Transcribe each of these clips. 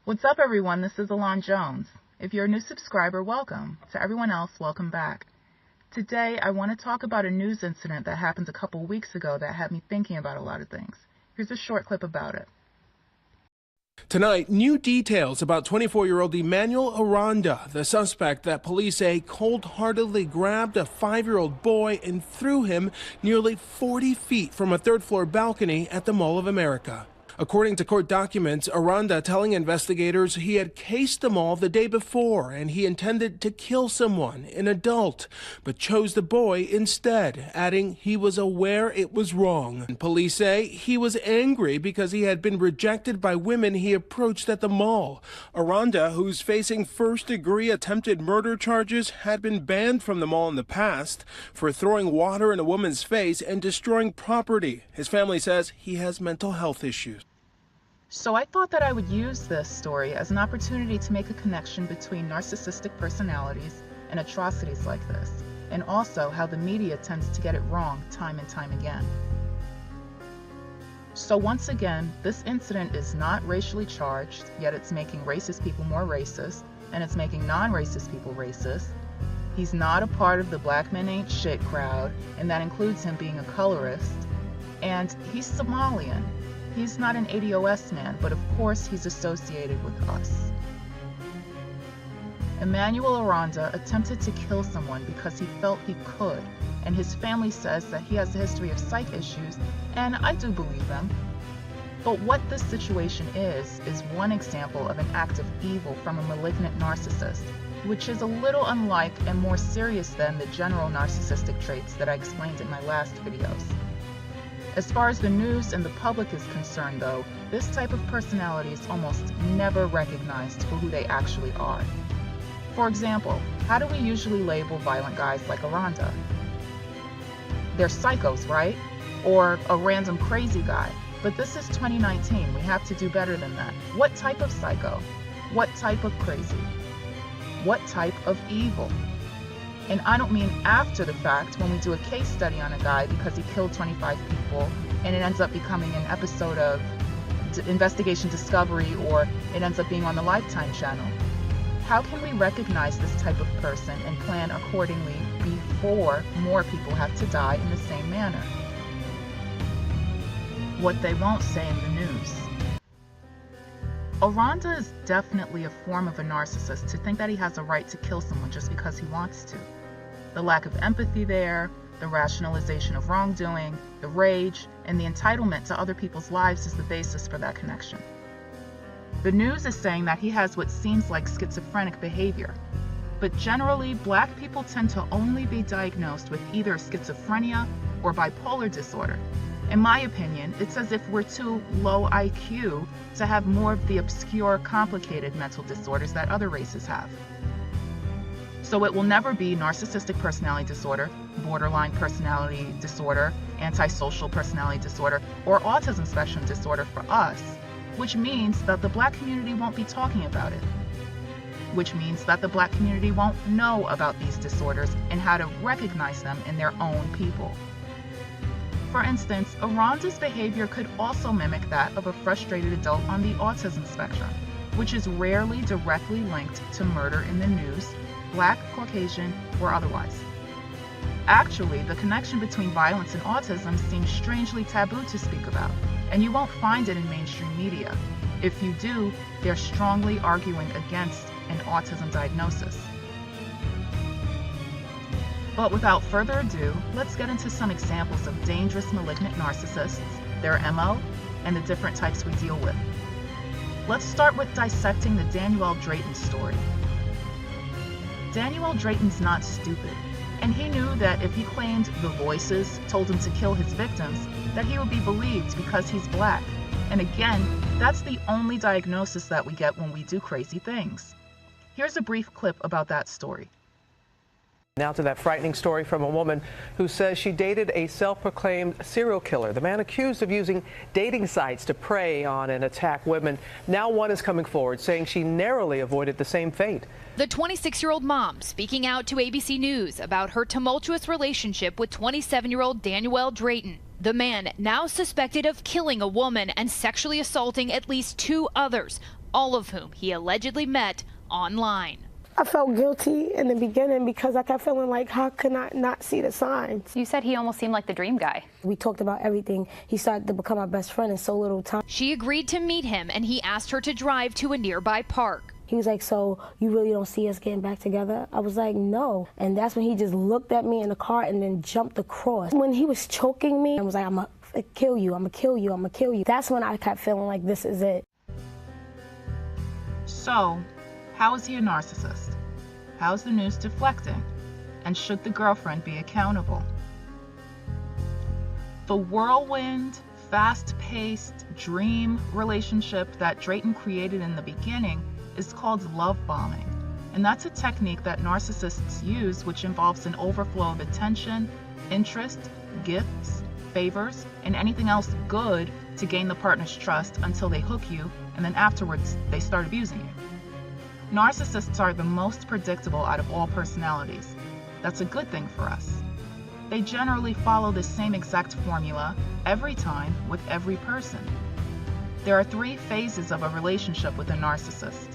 What's up, everyone? This is Alon Jones. If you're a new subscriber, welcome. To everyone else, welcome back. Today, I want to talk about a news incident that happened a couple weeks ago that had me thinking about a lot of things. Here's a short clip about it. Tonight, new details about 24-year-old Emmanuel Aranda, the suspect that police say cold-heartedly grabbed a 5-year-old boy and threw him nearly 40 feet from a third-floor balcony at the Mall of America. According to court documents, Aranda telling investigators he had cased the mall the day before and he intended to kill someone, an adult, but chose the boy instead, adding he was aware it was wrong. And police say he was angry because he had been rejected by women he approached at the mall. Aranda, who's facing first-degree attempted murder charges, had been banned from the mall in the past for throwing water in a woman's face and destroying property. His family says he has mental health issues. So I thought that I would use this story as an opportunity to make a connection between narcissistic personalities and atrocities like this, and also how the media tends to get it wrong time and time again. So once again, this incident is not racially charged, yet it's making racist people more racist, and it's making non-racist people racist. He's not a part of the black men ain't shit crowd, and that includes him being a colorist. And he's Somalian. He's not an ADOS man, but of course he's associated with us. Emmanuel Aranda attempted to kill someone because he felt he could, and his family says that he has a history of psych issues, and I do believe them. But what this situation is one example of an act of evil from a malignant narcissist, which is a little unlike and more serious than the general narcissistic traits that I explained in my last videos. As far as the news and the public is concerned, though, this type of personality is almost never recognized for who they actually are. For example, how do we usually label violent guys like Aranda? They're psychos, right? Or a random crazy guy. But this is 2019. We have to do better than that. What type of psycho? What type of crazy? What type of evil? And I don't mean after the fact when we do a case study on a guy because he killed 25 people and it ends up becoming an episode of Investigation Discovery, or it ends up being on the Lifetime channel. How can we recognize this type of person and plan accordingly before more people have to die in the same manner? What they won't say in the news. Aranda is definitely a form of a narcissist to think that he has a right to kill someone just because he wants to. The lack of empathy there, the rationalization of wrongdoing, the rage, and the entitlement to other people's lives is the basis for that connection. The news is saying that he has what seems like schizophrenic behavior, but generally, black people tend to only be diagnosed with either schizophrenia or bipolar disorder. In my opinion, it's as if we're too low IQ to have more of the obscure, complicated mental disorders that other races have. So it will never be narcissistic personality disorder, borderline personality disorder, antisocial personality disorder, or autism spectrum disorder for us, which means that the black community won't be talking about it. Which means that the black community won't know about these disorders and how to recognize them in their own people. For instance, Aranda's behavior could also mimic that of a frustrated adult on the autism spectrum, which is rarely directly linked to murder in the news, black, Caucasian, or otherwise. Actually, the connection between violence and autism seems strangely taboo to speak about, and you won't find it in mainstream media. If you do, they're strongly arguing against an autism diagnosis. But without further ado, let's get into some examples of dangerous malignant narcissists, their MO, and the different types we deal with. Let's start with dissecting the Daniel Drayton story. Daniel Drayton's not stupid, and he knew that if he claimed the voices told him to kill his victims, that he would be believed because he's black. And again, that's the only diagnosis that we get when we do crazy things. Here's a brief clip about that story. Now to that frightening story from a woman who says she dated a self-proclaimed serial killer. The man accused of using dating sites to prey on and attack women. Now one is coming forward saying she narrowly avoided the same fate. The 26-year-old mom speaking out to ABC News about her tumultuous relationship with 27-year-old Daniel Drayton. The man now suspected of killing a woman and sexually assaulting at least 2 others, all of whom he allegedly met online. I felt guilty in the beginning because I kept feeling like, how can I not see the signs? You said he almost seemed like the dream guy. We talked about everything. He started to become my best friend in so little time. She agreed to meet him, and he asked her to drive to a nearby park. He was like, so you really don't see us getting back together? I was like, no. And that's when he just looked at me in the car and then jumped across. When he was choking me, I was like, I'm gonna kill you, I'm gonna kill you, I'm gonna kill you. That's when I kept feeling like this is it. So, how is he a narcissist? How's the news deflecting? And should the girlfriend be accountable? The whirlwind, fast-paced dream relationship that Drayton created in the beginning is called love bombing. And that's a technique that narcissists use, which involves an overflow of attention, interest, gifts, favors, and anything else good to gain the partner's trust until they hook you, and then afterwards they start abusing you. Narcissists are the most predictable out of all personalities. That's a good thing for us. They generally follow the same exact formula every time with every person. There are 3 phases of a relationship with a narcissist.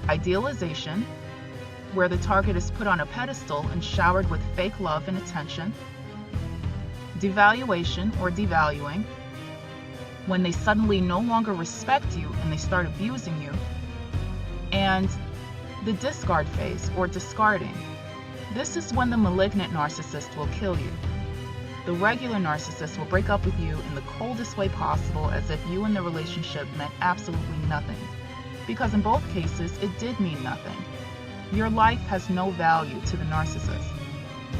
Idealization, where the target is put on a pedestal and showered with fake love and attention. Devaluation or devaluing, when they suddenly no longer respect you and they start abusing you. And the discard phase, or discarding. This is when the malignant narcissist will kill you. The regular narcissist will break up with you in the coldest way possible, as if you and the relationship meant absolutely nothing. Because in both cases, it did mean nothing. Your life has no value to the narcissist.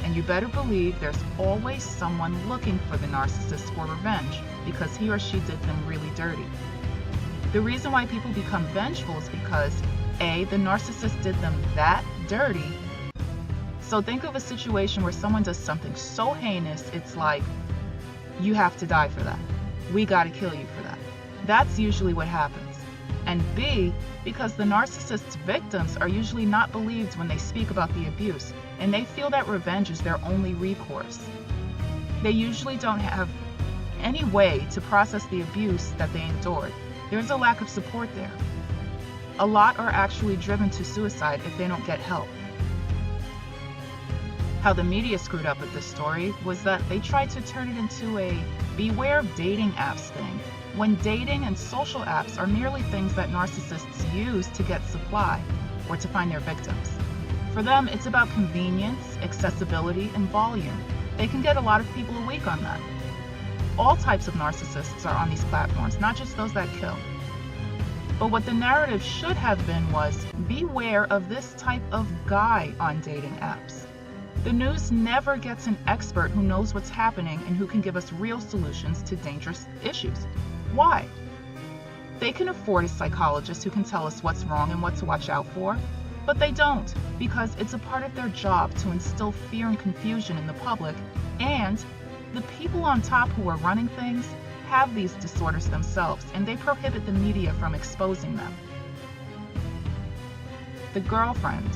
And you better believe there's always someone looking for the narcissist for revenge, because he or she did them really dirty. The reason why people become vengeful is because A, the narcissist did them that dirty. So think of a situation where someone does something so heinous, it's like, you have to die for that. We gotta kill you for that. That's usually what happens. And B, because the narcissist's victims are usually not believed when they speak about the abuse, and they feel that revenge is their only recourse. They usually don't have any way to process the abuse that they endured. There's a lack of support there. A lot are actually driven to suicide if they don't get help. How the media screwed up with this story was that they tried to turn it into a beware of dating apps thing, when dating and social apps are merely things that narcissists use to get supply or to find their victims. For them, it's about convenience, accessibility, and volume. They can get a lot of people a week on that. All types of narcissists are on these platforms, not just those that kill. But what the narrative should have been was, beware of this type of guy on dating apps. The news never gets an expert who knows what's happening and who can give us real solutions to dangerous issues. Why? They can afford a psychologist who can tell us what's wrong and what to watch out for, but they don't, because it's a part of their job to instill fear and confusion in the public, and the people on top who are running things have these disorders themselves, and they prohibit the media from exposing them. The girlfriend.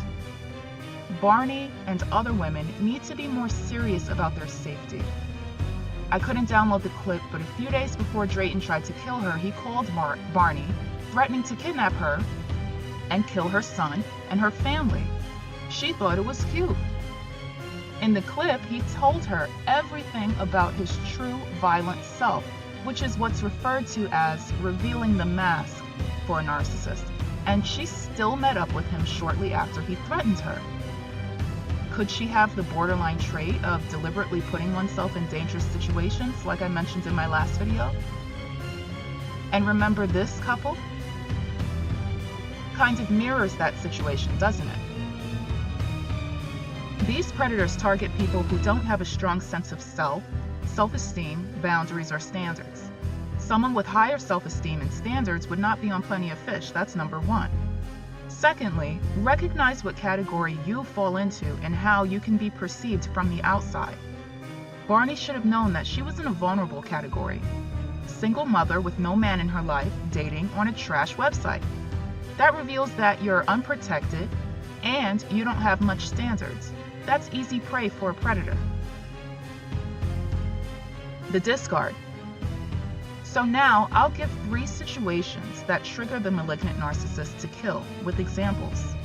Barney and other women need to be more serious about their safety. I couldn't download the clip, but a few days before Drayton tried to kill her, he called Barney, threatening to kidnap her and kill her son and her family. She thought it was cute. In the clip, he told her everything about his true violent self, which is what's referred to as revealing the mask for a narcissist. And she still met up with him shortly after he threatened her. Could she have the borderline trait of deliberately putting oneself in dangerous situations, like I mentioned in my last video? And remember, this couple kind of mirrors that situation, doesn't it? These predators target people who don't have a strong sense of self-esteem, boundaries, or standards. Someone with higher self-esteem and standards would not be on Plenty of Fish, that's number 1. Secondly, recognize what category you fall into and how you can be perceived from the outside. Barney should have known that she was in a vulnerable category. Single mother with no man in her life, dating on a trash website. That reveals that you're unprotected and you don't have much standards. That's easy prey for a predator. The discard. So now I'll give 3 situations that trigger the malignant narcissist to kill, with examples.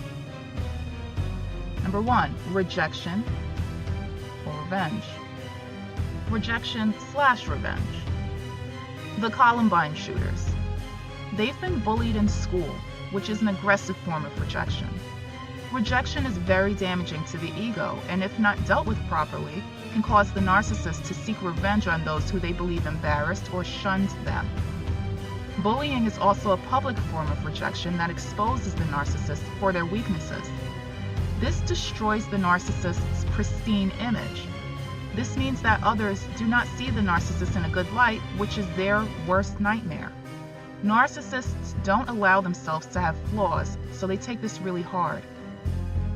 Number 1, rejection or revenge. Rejection/revenge. The Columbine shooters. They've been bullied in school, which is an aggressive form of rejection. Rejection is very damaging to the ego, and if not dealt with properly, can cause the narcissist to seek revenge on those who they believe embarrassed or shunned them. Bullying is also a public form of rejection that exposes the narcissist for their weaknesses. This destroys the narcissist's pristine image. This means that others do not see the narcissist in a good light, which is their worst nightmare. Narcissists don't allow themselves to have flaws, so they take this really hard.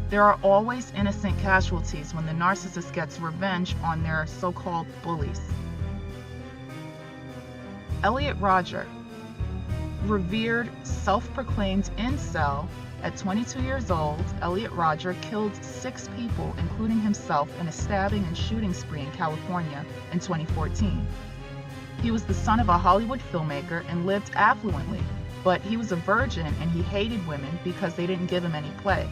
There are always innocent casualties when the narcissist gets revenge on their so-called bullies. Elliot Rodger, revered, self-proclaimed incel, at 22 years old, Elliot Rodger killed 6 people, including himself, in a stabbing and shooting spree in California in 2014. He was the son of a Hollywood filmmaker and lived affluently, but he was a virgin and he hated women because they didn't give him any play.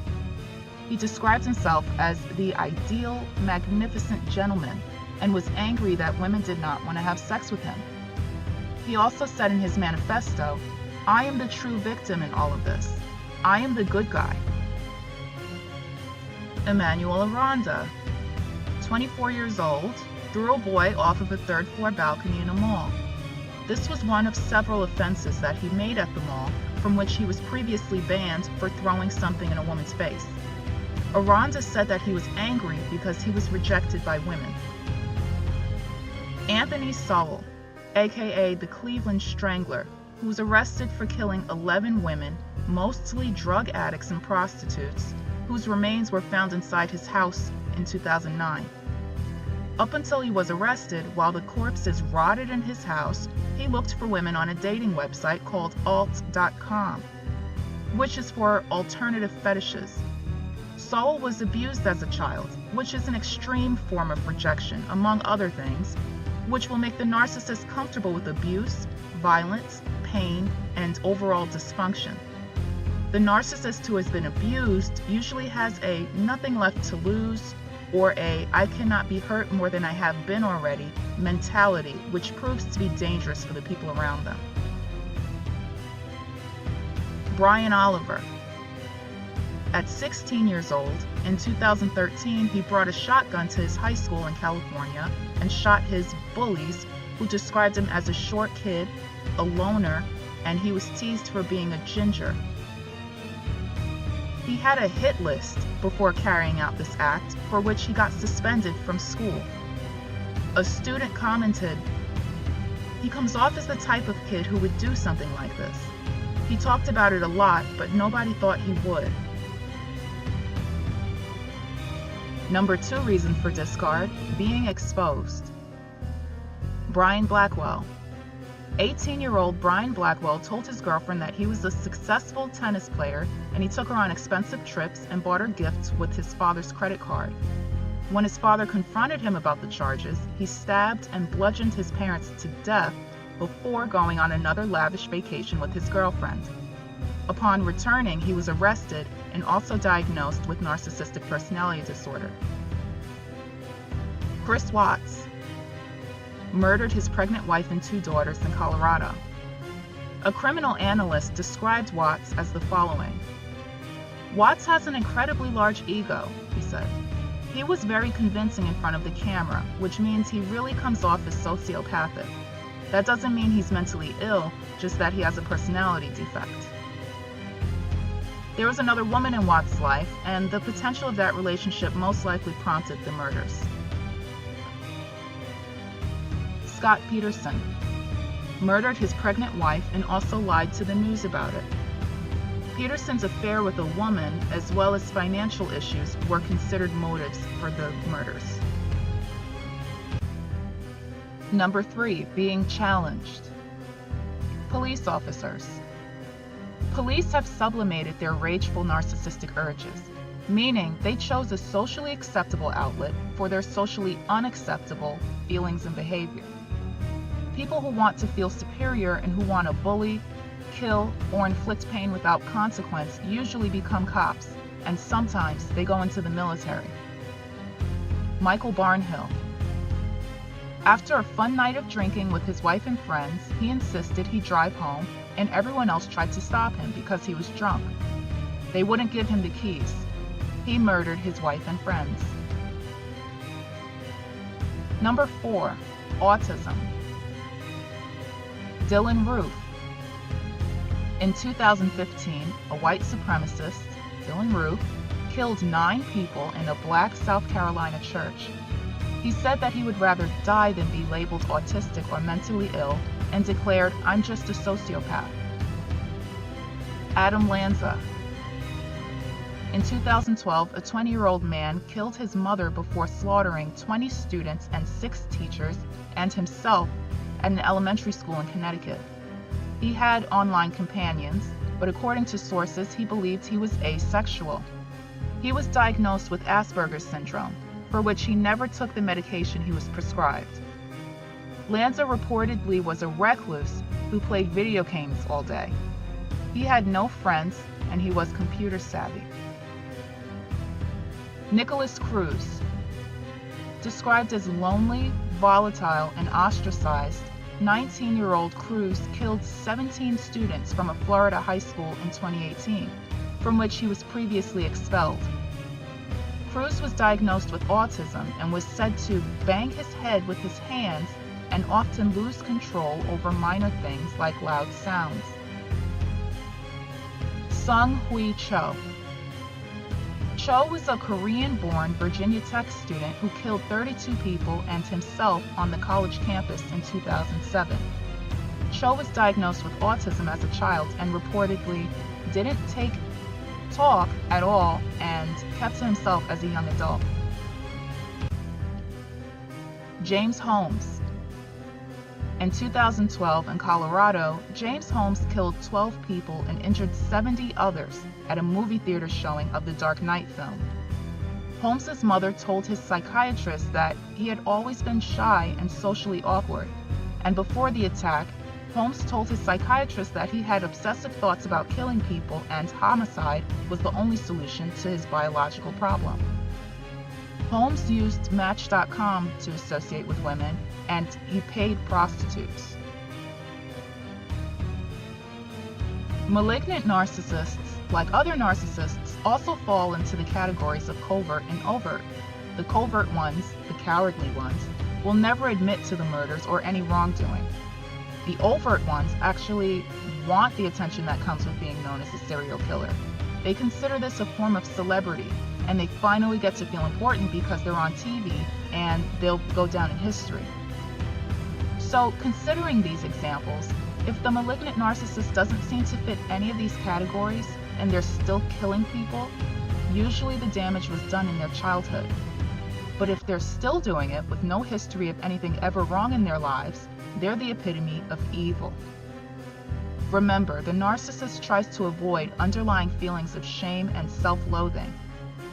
He described himself as the ideal, magnificent gentleman and was angry that women did not want to have sex with him. He also said in his manifesto, "I am the true victim in all of this. I am the good guy." Emmanuel Aranda, 24 years old, threw a boy off of a third-floor balcony in a mall. This was one of several offenses that he made at the mall, from which he was previously banned for throwing something in a woman's face. Aranda said that he was angry because he was rejected by women. Anthony Sowell, aka the Cleveland Strangler, who was arrested for killing 11 women, mostly drug addicts and prostitutes, whose remains were found inside his house in 2009. Up until he was arrested, while the corpses rotted in his house, he looked for women on a dating website called alt.com, which is for alternative fetishes. Sowell was abused as a child, which is an extreme form of rejection, among other things, which will make the narcissist comfortable with abuse, violence, pain, and overall dysfunction. The narcissist who has been abused usually has a nothing left to lose or a I cannot be hurt more than I have been already mentality, which proves to be dangerous for the people around them. Brian Oliver. At 16 years old, in 2013, he brought a shotgun to his high school in California and shot his bullies, who described him as a short kid, a loner, and he was teased for being a ginger. He had a hit list before carrying out this act, for which he got suspended from school. A student commented, "He comes off as the type of kid who would do something like this. He talked about it a lot, but nobody thought he would." Number 2 reason for discard, being exposed. Brian Blackwell. 18-year-old Brian Blackwell told his girlfriend that he was a successful tennis player and he took her on expensive trips and bought her gifts with his father's credit card. When his father confronted him about the charges, he stabbed and bludgeoned his parents to death before going on another lavish vacation with his girlfriend. Upon returning, he was arrested and also diagnosed with narcissistic personality disorder. Chris Watts murdered his pregnant wife and 2 daughters in Colorado. A criminal analyst described Watts as the following. "Watts has an incredibly large ego," he said. "He was very convincing in front of the camera, which means he really comes off as sociopathic. That doesn't mean he's mentally ill, just that he has a personality defect." There was another woman in Watts' life, and the potential of that relationship most likely prompted the murders. Scott Peterson murdered his pregnant wife and also lied to the news about it. Peterson's affair with a woman, as well as financial issues, were considered motives for the murders. Number 3, being challenged. Police officers. Police have sublimated their rageful narcissistic urges, meaning they chose a socially acceptable outlet for their socially unacceptable feelings and behavior. People who want to feel superior and who want to bully, kill, or inflict pain without consequence usually become cops, and sometimes they go into the military. Michael Barnhill. After a fun night of drinking with his wife and friends, he insisted he drive home, and everyone else tried to stop him because he was drunk. They wouldn't give him the keys. He murdered his wife and friends. Number 4, autism. Dylan Roof. In 2015, a white supremacist, Dylan Roof, killed 9 people in a black South Carolina church. He said that he would rather die than be labeled autistic or mentally ill, and declared, "I'm just a sociopath." Adam Lanza. In 2012, a 20-year-old man killed his mother before slaughtering 20 students and 6 teachers and himself at an elementary school in Connecticut. He had online companions, but according to sources, he believed he was asexual. He was diagnosed with Asperger's syndrome, for which he never took the medication he was prescribed. Lanza reportedly was a recluse who played video games all day. He had no friends, and he was computer savvy. Nicholas Cruz. Described as lonely, volatile, and ostracized, 19-year-old Cruz killed 17 students from a Florida high school in 2018, from which he was previously expelled. Cruz was diagnosed with autism and was said to bang his head with his hands and often lose control over minor things like loud sounds. Sung Hui Cho. Cho was a Korean-born Virginia Tech student who killed 32 people and himself on the college campus in 2007. Cho was diagnosed with autism as a child and reportedly didn't talk at all and kept to himself as a young adult. James Holmes. In 2012 in Colorado, James Holmes killed 12 people and injured 70 others at a movie theater showing of the Dark Knight film. Holmes's mother told his psychiatrist that he had always been shy and socially awkward, and before the attack, Holmes told his psychiatrist that he had obsessive thoughts about killing people and homicide was the only solution to his biological problem. Holmes used Match.com to associate with women, and he paid prostitutes. Malignant narcissists, like other narcissists, also fall into the categories of covert and overt. The covert ones, the cowardly ones, will never admit to the murders or any wrongdoing. The overt ones actually want the attention that comes with being known as a serial killer. They consider this a form of celebrity, and they finally get to feel important because they're on TV and they'll go down in history. So, considering these examples, if the malignant narcissist doesn't seem to fit any of these categories and they're still killing people, usually the damage was done in their childhood. But if they're still doing it with no history of anything ever wrong in their lives, they're the epitome of evil. Remember, the narcissist tries to avoid underlying feelings of shame and self-loathing.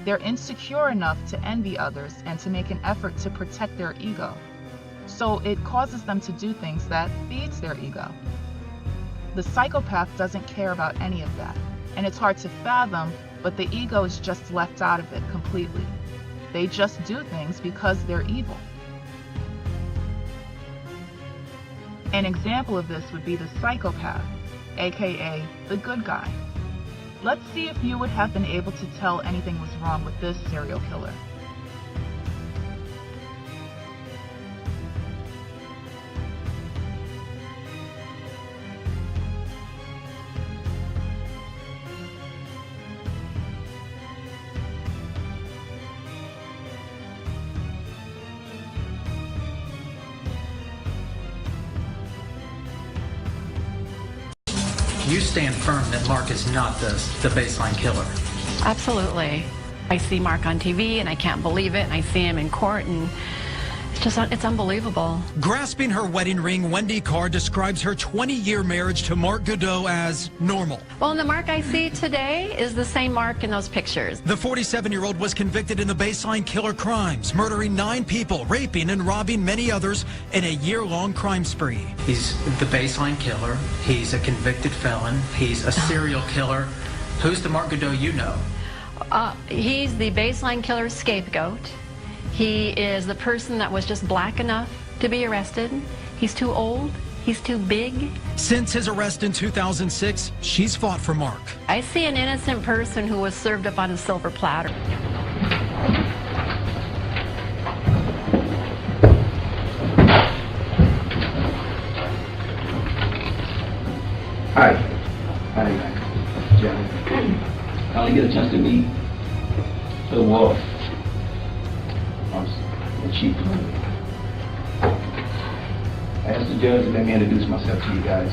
They're insecure enough to envy others and to make an effort to protect their ego. So it causes them to do things that feeds their ego. The psychopath doesn't care about any of that, and it's hard to fathom, but the ego is just left out of it completely. They just do things because they're evil. An example of this would be the psychopath, aka the good guy. Let's see if you would have been able to tell anything was wrong with this serial killer. You stand firm that Mark is not the baseline killer. Absolutely. I see Mark on TV and I can't believe it, and I see him in court, and it's it's unbelievable. Grasping her wedding ring, Wendy Carr describes her 20-year marriage to Mark Godot as normal. Well, and the Mark I see today is the same Mark in those pictures. The 47-year-old was convicted in the Baseline killer crimes, murdering 9 people, raping and robbing many others in a year-long crime spree. He's the Baseline killer. He's a convicted felon. He's a serial killer. Who's the Mark Godot you know? He's the Baseline killer scapegoat. He is the person that was just black enough to be arrested. He's too old. He's too big. Since his arrest in 2006, she's fought for Mark. I see an innocent person who was served up on a silver platter. Hi. Hi, John. I only get a chance to meet the wolf. And she I asked the judge to let me introduce myself to you guys.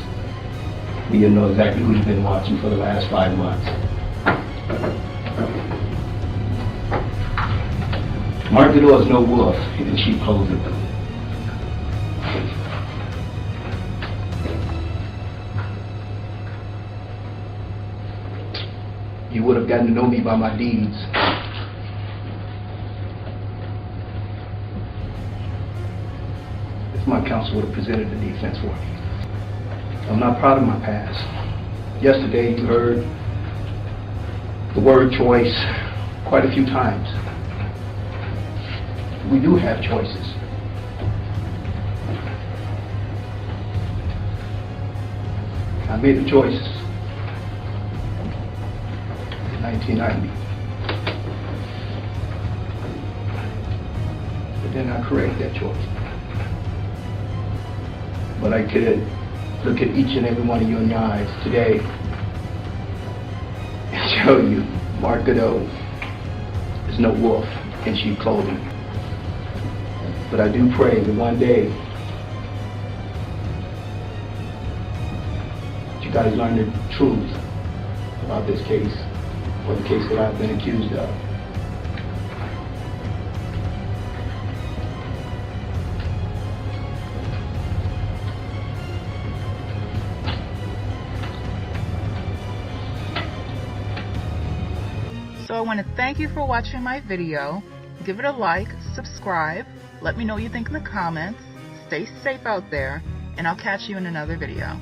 You know exactly who you've been watching for the last 5 months. Mark Godot is no wolf in sheep clothing. You would have gotten to know me by my deeds. If my counsel would have presented the defense for me. I'm not proud of my past. Yesterday you heard the word choice quite a few times. We do have choices. I made the choice in 1990. But then I corrected that choice. But I could look at each and every one of you in your eyes today and show you Mark Godot is no wolf in sheep clothing. But I do pray that one day you guys learn the truth about this case, or the case that I've been accused of. So I want to thank you for watching my video. Give it a like, subscribe, let me know what you think in the comments. Stay safe out there, and I'll catch you in another video.